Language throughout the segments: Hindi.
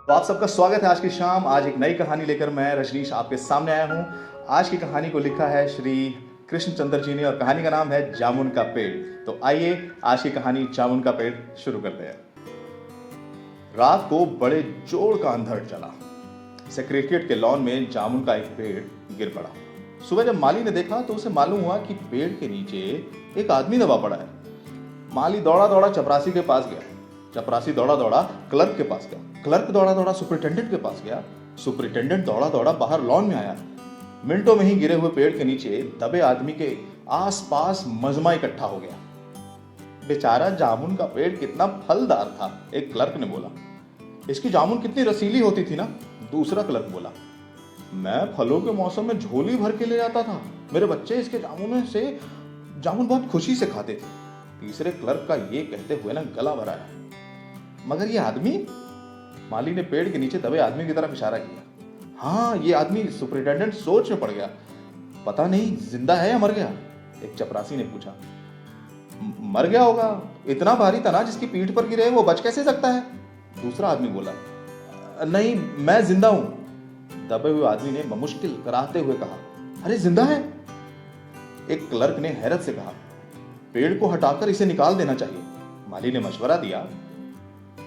तो आप सबका स्वागत है आज की शाम। आज एक नई कहानी लेकर मैं रजनीश आपके सामने आया हूँ। आज की कहानी को लिखा है श्री कृष्णचंद्र जी ने और कहानी का नाम है जामुन का पेड़। तो आइए आज की कहानी जामुन का पेड़ शुरू करते हैं। रात को बड़े जोर का अंधड़ चला। सेक्रेटरिएट के लॉन में जामुन का एक पेड़ गिर पड़ा। सुबह जब माली ने देखा तो उसे मालूम हुआ कि पेड़ के नीचे एक आदमी दबा पड़ा है। माली दौड़ा दौड़ा चपरासी के पास गया। चपरासी दौड़ा दौड़ा क्लर्क के पास गया। क्लर्क दौड़ा दौड़ा सुपरिटेंडेंट के पास गया। सुपरिटेंडेंट दौड़ा दौड़ा बाहर लॉन में आया। मिनटों में ही गिरे हुए पेड़ के नीचे दबे आदमी के आसपास मजमा इकट्ठा हो गया। बेचारा जामुन का पेड़ कितना फलदार था, एक क्लर्क ने बोला। इसकी जामुन कितनी रसीली होती थी ना, दूसरा क्लर्क बोला। मैं फलों के मौसम में झोली भर के ले जाता था। मेरे बच्चे इसके जामुन बहुत खुशी से खाते थे। तीसरे क्लर्क का ये कहते हुए ना गला भराया। मगर ये आदमी? माली ने पेड़ के नीचे दबे आदमी की तरफ इशारा किया। हाँ, ये आदमी। सुपरिटेंडेंट सोच में पड़ गया। पता नहीं जिंदा है या मर गया, एक चपरासी ने पूछा। मर गया होगा, इतना भारी तना जिसकी पीठ पर गिरे वो बच कैसे सकता है, दूसरा आदमी बोला। नहीं, मैं जिंदा हूं, दबे हुए आदमी ने मुश्किल कराते हुए कहा। अरे जिंदा है? एक क्लर्क ने हैरत से कहा। पेड़ को हटाकर इसे निकाल देना चाहिए, माली ने मशवरा दिया।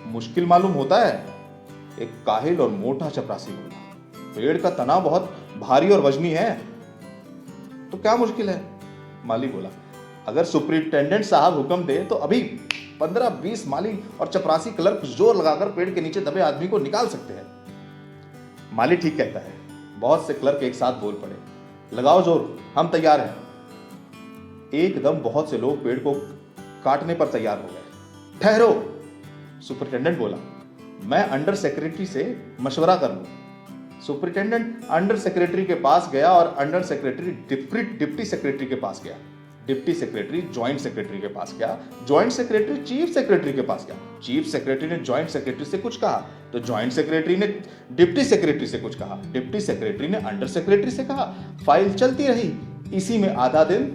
मुश्किल मालूम होता है, एक काहिल और मोटा चपरासी बोला। पेड़ का तना बहुत भारी और वजनी है। तो क्या मुश्किल है, माली बोला। अगर सुपरिटेंडेंट साहब हुक्म दे तो अभी 15-20 माली और चपरासी क्लर्क जोर लगाकर पेड़ के नीचे दबे आदमी को निकाल सकते हैं। माली ठीक कहता है। बहुत से क्लर्क एक साथ बोल पड़े। लगाओ जोर, हम तैयार हैं। एकदम बहुत से लोग पेड़ को काटने पर तैयार हो गए। ठहरो, सुपरिटेंडेंट बोला। मैं अंडर सेक्रेटरी से मशवरा कर लूं। सुपरिटेंडेंट अंडर सेक्रेटरी के पास गया और अंडर सेक्रेटरी डिप्टी सेक्रेटरी के पास गया। डिप्टी सेक्रेटरी ज्वाइंट सेक्रेटरी के पास गया। ज्वाइंट सेक्रेटरी चीफ सेक्रेटरी के पास गया। चीफ सेक्रेटरी ने ज्वाइंट सेक्रेटरी से कुछ कहा तो ज्वाइंट सेक्रेटरी ने डिप्टी सेक्रेटरी से कुछ कहा। डिप्टी सेक्रेटरी ने अंडर सेक्रेटरी से कहा। फाइल चलती रही। इसी में आधा दिन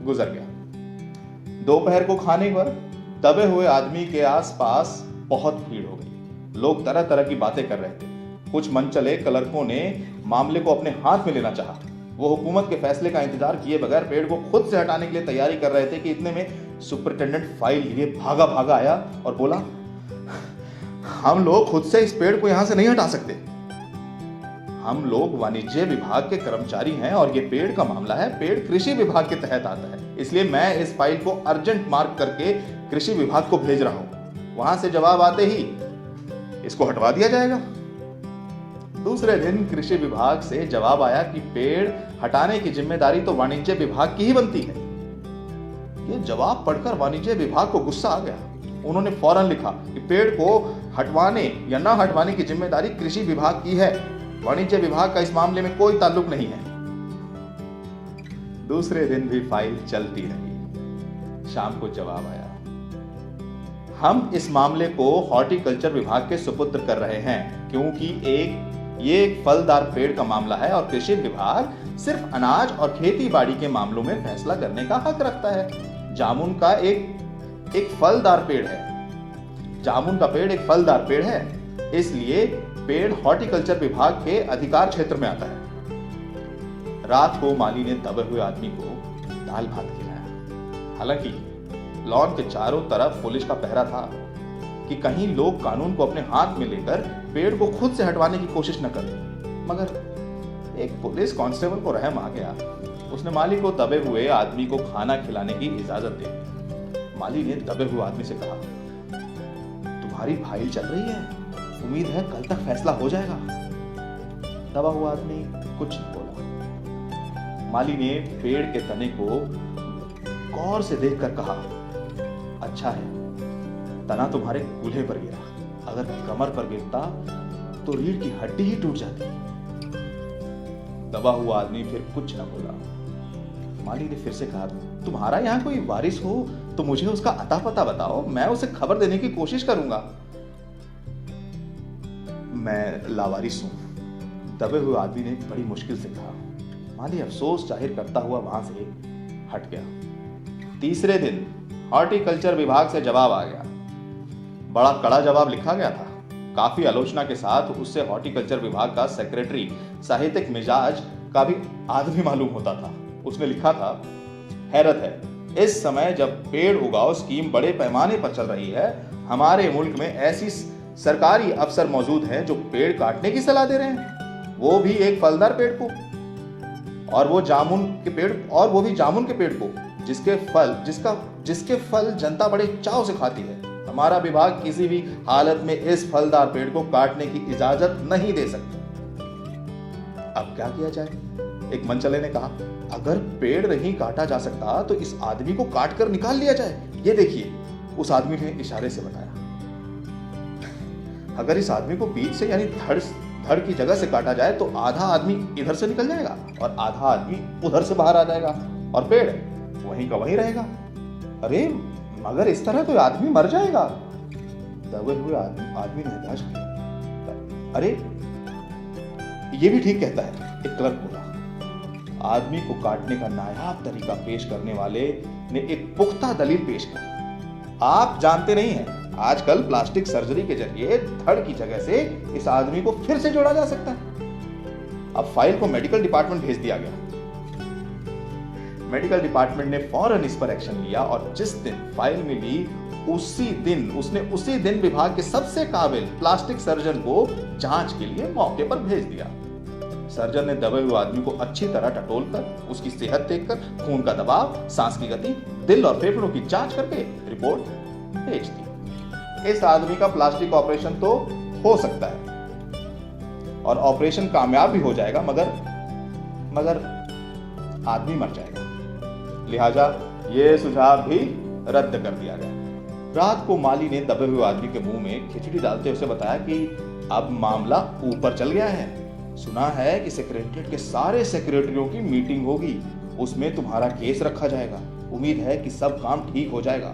गुजर गया। दोपहर को खाने पर दबे हुए आदमी के आसपास बहुत भीड़ हो गई। लोग तरह तरह की बातें कर रहे थे। कुछ मनचले क्लर्कों ने मामले को अपने हाथ में लेना चाहा। वो हुकूमत के फैसले का इंतजार किए बगैर पेड़ को खुद से हटाने के लिए तैयारी कर रहे थे कि इतने में सुपरिटेंडेंट फाइल लिए भागा भागा आया और बोला, हम लोग खुद से इस पेड़ को यहां से नहीं हटा सकते। हम लोग वाणिज्य विभाग के कर्मचारी हैं और ये पेड़ का मामला है। पेड़ कृषि विभाग के तहत आता है, इसलिए मैं इस फाइल को अर्जेंट मार्क करके कृषि विभाग को भेज रहा हूं। वहां से जवाब आते ही इसको हटवा दिया जाएगा। दूसरे दिन कृषि विभाग से जवाब आया कि पेड़ हटाने की जिम्मेदारी तो वाणिज्य विभाग की ही बनती है। ये जवाब पढ़कर वाणिज्य विभाग को गुस्सा आ गया। उन्होंने फौरन लिखा कि पेड़ को हटवाने या न हटवाने की जिम्मेदारी कृषि विभाग की है। वाणिज्य विभाग का इस मामले में कोई ताल्लुक नहीं है। दूसरे दिन भी फाइल चलती रही। शाम को जवाब आया, हम इस मामले को हॉर्टिकल्चर विभाग के सुपुत्र कर रहे हैं क्योंकि ये एक फलदार पेड़ का मामला है और कृषि विभाग सिर्फ अनाज और खेती बाड़ी के मामलों में फैसला करने का हक रखता है। जामुन का एक फलदार पेड़ है। जामुन का पेड़ एक फलदार पेड़ है, इसलिए पेड़ हॉर्टिकल्चर विभाग के अधिकार क्षेत्र में आता है। रात को माली ने दबे हुए आदमी को दाल भात खिलाया। हालांकि लॉन के चारों तरफ पुलिस का पहरा था कि कहीं लोग कानून को अपने हाथ में लेकर पेड़ को खुद से हटवाने की कोशिश न करें। मगर एक पुलिस कांस्टेबल को रहम आ गया। उसने माली को दबे हुए आदमी को खाना खिलाने की इजाजत दे दी। माली ने दबे हुए आदमी से कहा, तुम्हारी फाइल चल रही है, उम्मीद है कल तक फैसला हो जाएगा। दबा हुआ आदमी कुछ नहीं बोला। माली ने पेड़ के तने को गौर से देखकर कहा, अच्छा है, तना तुम्हारे कूल्हे पर गिरा। अगर कमर पर गिरता तो रीढ़ की हड्डी ही टूट जाती। दबा हुआ आदमी फिर कुछ न बोला। माली ने फिर से कहा, तुम्हारा यहां कोई वारिस हो तो मुझे उसका अता पता बताओ, मैं उसे खबर देने की कोशिश करूंगा। मैं लावारिस हूं, दबे हुए आदमी ने बड़ी मुश्किल से कहा। माली अफसोस जाहिर करता हुआ वहां से हट गया। तीसरे दिन हॉर्टिकल्चर विभाग से जवाब आ गया। बड़ा कड़ा जवाब लिखा गया था। काफी आलोचना के साथ उससे हॉर्टिकल्चर विभाग का सेक्रेटरी साहित्यिक मिजाज का भी आदमी मालूम होता था। उसने लिखा था, हैरत है, इस समय जब पेड़ उगाओ स्कीम बड़े पैमाने पर चल रही है, हमारे मुल्क में ऐसी सरकारी अफसर मौजूद हैं जो पेड़ काटने की सलाह दे रहे हैं, वो भी एक फलदार पेड़ को, और वो भी जामुन के पेड़ को, जिसके फल जनता बड़े चाव से खाती है। हमारा विभाग किसी भी हालत में इस फलदार पेड़ को काटने की इजाजत नहीं दे सकता। अब क्या किया जाए? एक मनचले ने कहा, अगर पेड़ नहीं काटा जा सकता तो इस आदमी को काट कर निकाल लिया जाए। ये देखिए, उस आदमी ने इशारे से बताया। अगर इस आदमी को बीच से यानी धड़ की जगह से काटा जाए तो आधा आदमी इधर से निकल जाएगा और आधा आदमी उधर से बाहर आ जाएगा और पेड़ वहीं का वहीं रहेगा। अरे मगर इस तरह तो आदमी मर जाएगा। दबे हुए आदमी ने हताश किया। अरे ये भी ठीक कहता है, एक क्लर्क बोला। आदमी को काटने का नायाब तरीका पेश करने वाले ने एक पुख्ता दलील पेश की। आप जानते नहीं हैं, आजकल प्लास्टिक सर्जरी के जरिए धड़ की जगह से इस आदमी को फिर से जोड़ा जा सकता है। अब फाइल को मेडिकल डिपार्टमेंट भेज दिया गया। मेडिकल डिपार्टमेंट ने फौरन इस पर एक्शन लिया और जिस दिन फाइल मिली उसी दिन विभाग के सबसे काबिल प्लास्टिक सर्जन को जांच के लिए मौके पर भेज दिया। सर्जन ने दबे हुए आदमी को अच्छी तरह टटोलकर उसकी सेहत देखकर खून का दबाव, सांस की गति, दिल और फेफड़ों की जांच करके रिपोर्ट भेज दी। इस आदमी का प्लास्टिक ऑपरेशन तो हो सकता है और ऑपरेशन कामयाब भी हो जाएगा, मगर आदमी मर जाएगा। लिहाजा यह सुझाव भी रद्द कर दिया गया। रात को माली ने दबे हुए आदमी के मुंह में खिचड़ी डालते उसे बताया कि अब मामला ऊपर चल गया है। सुना है कि सेक्रेटरीट के सारे सेक्रेटरियों की मीटिंग होगी, उसमें तुम्हारा केस रखा जाएगा। उम्मीद है कि सब काम ठीक हो जाएगा।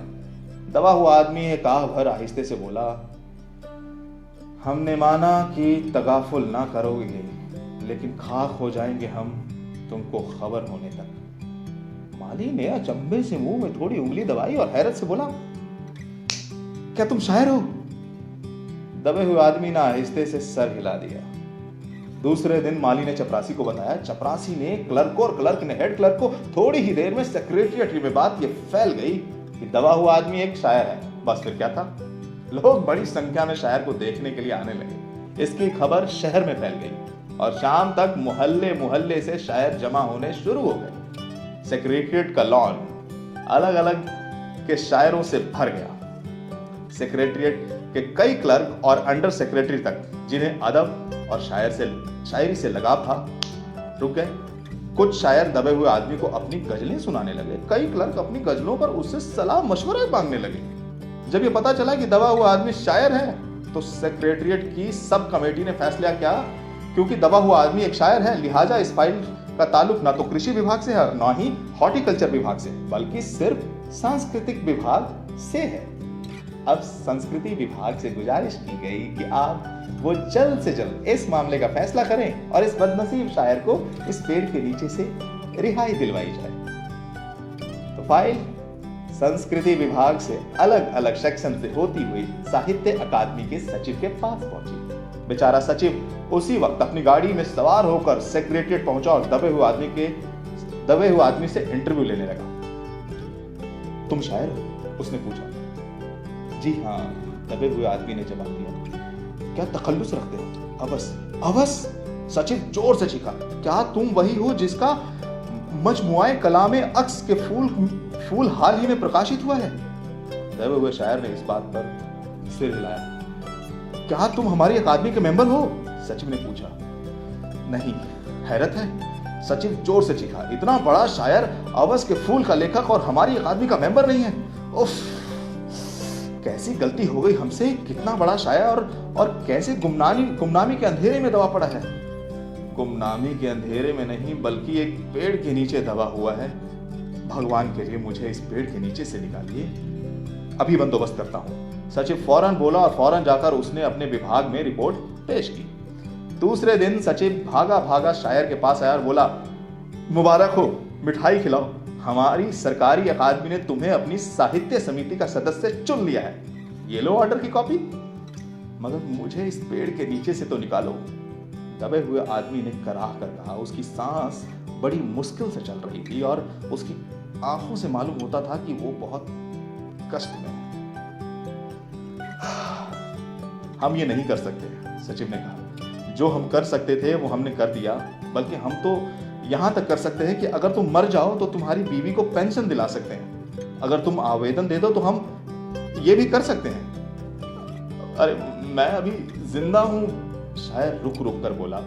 दबा हुआ आदमी एक आह भर आहिस्ते से बोला, हमने माना कि तगाफुल ना करोगे, लेकिन खाक हो जाएंगे हम तुमको खबर होने तक। माली ने अचंभे से मुंह में थोड़ी उंगली दबाई और हैरत से बोला, क्या तुम शायर हो? दबे हुए आदमी ने आहिस्ते से सर हिला दिया। दूसरे दिन माली ने चपरासी को बताया। चपरासी ने क्लर्क को और क्लर्क ने हेड क्लर्क को। थोड़ी ही देर में सेक्रेटरिएट में बात ये फैल गई कि दबा हुआ आदमी एक शायर है। बस फिर क्या था, लोग बड़ी संख्या में शायर को देखने के लिए आने लगे। इसकी खबर शहर में फैल गई और शाम तक मोहल्ले मोहल्ले से शायर जमा होने शुरू हो गए। सेक्रेटरिएट का लॉन अलग अलग के शायरों से भर गया। सेक्रेटरिएट के कई क्लर्क और अंडर सेक्रेटरी तक, जिन्हें अदब और शायरी से लगाव था, रुक गए। कुछ शायर दबे हुए आदमी को अपनी गजलें सुनाने लगे। कई क्लर्क अपनी गजलों पर उससे सलाह मशवरा मांगने लगे। जब ये पता चला कि दबा हुआ आदमी शायर है तो सेक्रेटरिएट की सब कमेटी ने फैसला किया, क्योंकि दबा हुआ आदमी एक शायर है, लिहाजा इस फाइल का ताल्लुक ना तो कृषि विभाग से है, ना ही हॉर्टिकल्चर विभाग से, बल्कि सिर्फ सांस्कृतिक विभाग से है। अब संस्कृति विभाग से गुजारिश की गई कि आप वो जल्द से जल्द इस मामले का फैसला करें और इस बदनसीब शायर को इस पेड़ के नीचे से रिहाई दिलवाई जाए। तो फाइल संस्कृति विभाग से अलग अलग सेक्शन से होती हुई साहित्य अकादमी के सचिव के पास पहुंची। बेचारा सचिव उसी वक्त अपनी गाड़ी में सवार होकर सेक्रेटरिएट पहुंचा और दबे हुए आदमी से इंटरव्यू लेने लगा। तुम शायर हो? उसने पूछा। जी हाँ, दबे हुए आदमी ने जवाब दिया। क्या तखल्लुस रखते हो? अवस, सचिव जोर से चीखा। क्या तुम वही हो जिसका मजमुआए कलामे अक्स के फूल हाल ही में प्रकाशित हुआ है? दबे हुए शायर ने इस बात पर सिर हिलाया। क्या तुम हमारी अकादमी के मेंबर हो? सचिव ने पूछा। नहीं, हैरत है, सचिव जोर से चीखा। इतना बड़ा शायर, अवस के फूल का लेखक और हमारी अकादमी का मेंबर नहीं है? उफ, कैसी गलती हो गई हमसे। कितना बड़ा शायर और कैसे गुमनामी के अंधेरे में दबा पड़ा है। गुमनामी के अंधेरे में नहीं, बल्कि एक पेड़ के नीचे दबा हुआ है। भगवान के लिए मुझे इस पेड़ के नीचे से निकालिए, अभी बंदोबस्त करता हूं। सचिव फौरन बोला और फौरन जाकर उसने अपने विभाग में रिपोर्ट पेश की। दूसरे दिन सचिव भागा भागा शायर के पास आया और बोला, मुबारक हो, मिठाई खिलाओ। हमारी सरकारी अकादमी ने तुम्हें अपनी साहित्य समिति का सदस्य चुन लिया है। ये लो ऑर्डर की कॉपी। मगर मुझे इस पेड़ के नीचे से तो निकालो। दबे हुए आदमी ने कराह कर कहा। उसकी सांस बड़ी मुश्किल से चल रही थी और उसकी आंखों से मालूम होता था कि वो बहुत कष्ट में है। हम ये नहीं कर सकते, सचिव ने कहा। जो हम कर सकते थे वो हमने कर दिया, बल्कि हम तो यहां तक कर सकते हैं कि अगर तुम मर जाओ तो तुम्हारी बीवी को पेंशन दिला सकते हैं। अगर तुम आवेदन दे दो तो हम ये भी कर सकते हैं। अरे मैं अभी जिंदा हूं, शायर रुक रुक कर बोला।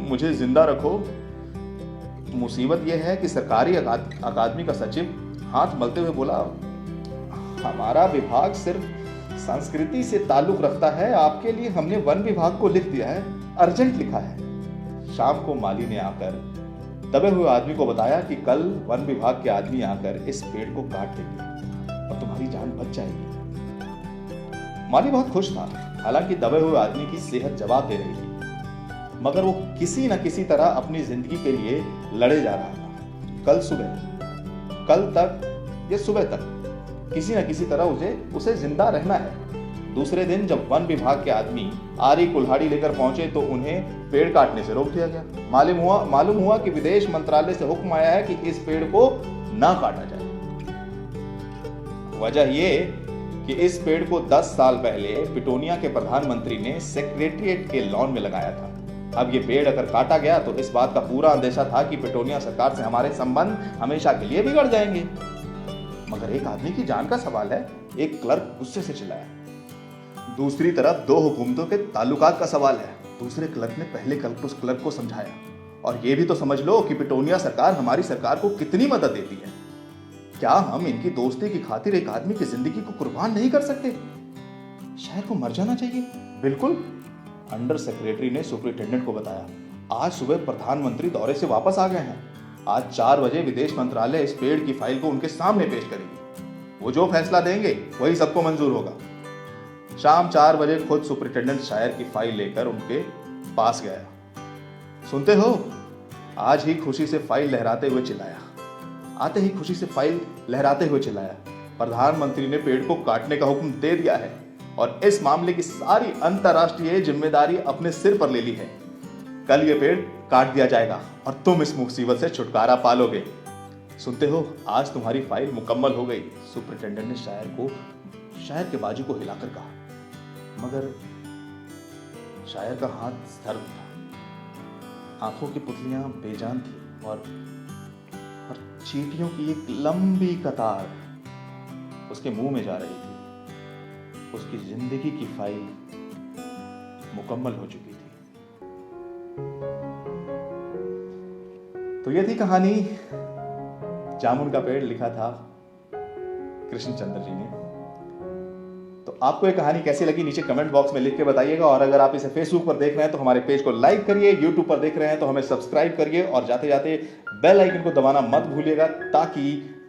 मुझे जिंदा रखो। मुसीबत यह है कि सरकारी अकादमी का सचिव हाथ मलते हुए बोला, हमारा विभाग सिर्फ संस्कृति से ताल्लुक रखता है। आपके लिए हमने वन विभाग को लिख दिया है, अर्जेंट लिखा है। शाम को माली ने आकर दबे हुए आदमी को बताया कि कल वन विभाग के आदमी आकर इस पेड़ को काट देंगे और तुम्हारी जान बच जाएगी। माली बहुत खुश था। हालांकि दबे हुए आदमी की सेहत जवाब दे रही थी, मगर वो किसी न किसी तरह अपनी जिंदगी के लिए लड़े जा रहा था। कल तक या सुबह तक किसी न किसी तरह उसे जिंदा रहना है। दूसरे दिन जब वन विभाग के आदमी आरी कुल्हाड़ी लेकर पहुंचे तो उन्हें पेड़ काटने से रोक दिया गया। मालूम हुआ कि विदेश मंत्रालय से हुक्म आया है कि इस पेड़ को ना काटा जाए। वजह यह कि इस पेड़ को 10 साल पहले पिटोनिया के प्रधानमंत्री ने सेक्रेटरिएट के लॉन में लगाया था। अब ये पेड़ अगर काटा गया तो इस बात का पूरा अंदेशा था कि पिटोनिया सरकार से हमारे संबंध हमेशा के लिए बिगड़ जाएंगे। मगर एक आदमी की जान का सवाल है, एक क्लर्क गुस्से से चिल्लाया। दूसरी तरफ दो हुकूमतों के ताल्लुकात का सवाल है। दूसरे क्लर्क ने पहले क्लर्क को समझाया, और ये भी तो समझ लो कि पिटोनिया सरकार हमारी सरकार को कितनी मदद देती है। क्या हम इनकी दोस्ती की खातिर एक आदमी की जिंदगी को कुर्बान नहीं कर सकते? शायर को मर जाना चाहिए। बिल्कुल, अंडर सेक्रेटरी ने सुपरिटेंडेंट को बताया। आज सुबह प्रधानमंत्री दौरे से वापस आ गए हैं। आज 4 बजे विदेश मंत्रालय इस पेड़ की फाइल को उनके सामने पेश करेगी। वो जो फैसला देंगे वही सबको मंजूर होगा। शाम 4 बजे खुद सुपरिटेंडेंट शायर की फाइल लेकर उनके पास गया। सुनते हो? आज ही खुशी से फाइल लहराते हुए चिल्लाया। आते ही खुशी से फाइल लहराते हुए चिल्लाया, प्रधानमंत्री ने पेड़ को काटने का हुक्म दे दिया है और इस मामले की सारी अंतर्राष्ट्रीय जिम्मेदारी अपने सिर पर ले ली है। कल ये पेड़ काट दिया जाएगा और तुम इस मुसीबत से छुटकारा पालोगे। सुनते हो? आज तुम्हारी फाइल मुकम्मल हो गई। सुपरिटेंडेंट ने शायर के बाजू को हिलाकर कहा, मगर शायर का हाथ सर्द था। आंखों की पुतलियां बेजान थी और चींटियों की एक लंबी कतार उसके मुंह में जा रही थी। उसकी जिंदगी की फाइल मुकम्मल हो चुकी थी। तो यह थी कहानी जामुन का पेड़, लिखा था कृष्णचंद्र जी ने। तो आपको ये कहानी कैसी लगी नीचे कमेंट बॉक्स में लिख के बताइएगा। और अगर आप इसे फेसबुक पर देख रहे हैं तो हमारे पेज को लाइक करिए, यूट्यूब पर देख रहे हैं तो हमें सब्सक्राइब करिए और जाते जाते बेल आइकन को दबाना मत भूलिएगा ताकि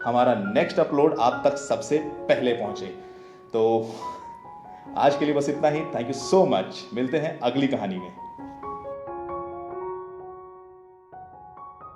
हमारा नेक्स्ट अपलोड आप तक सबसे पहले पहुंचे। तो आज के लिए बस इतना ही। Thank you so much. मिलते हैं अगली कहानी में।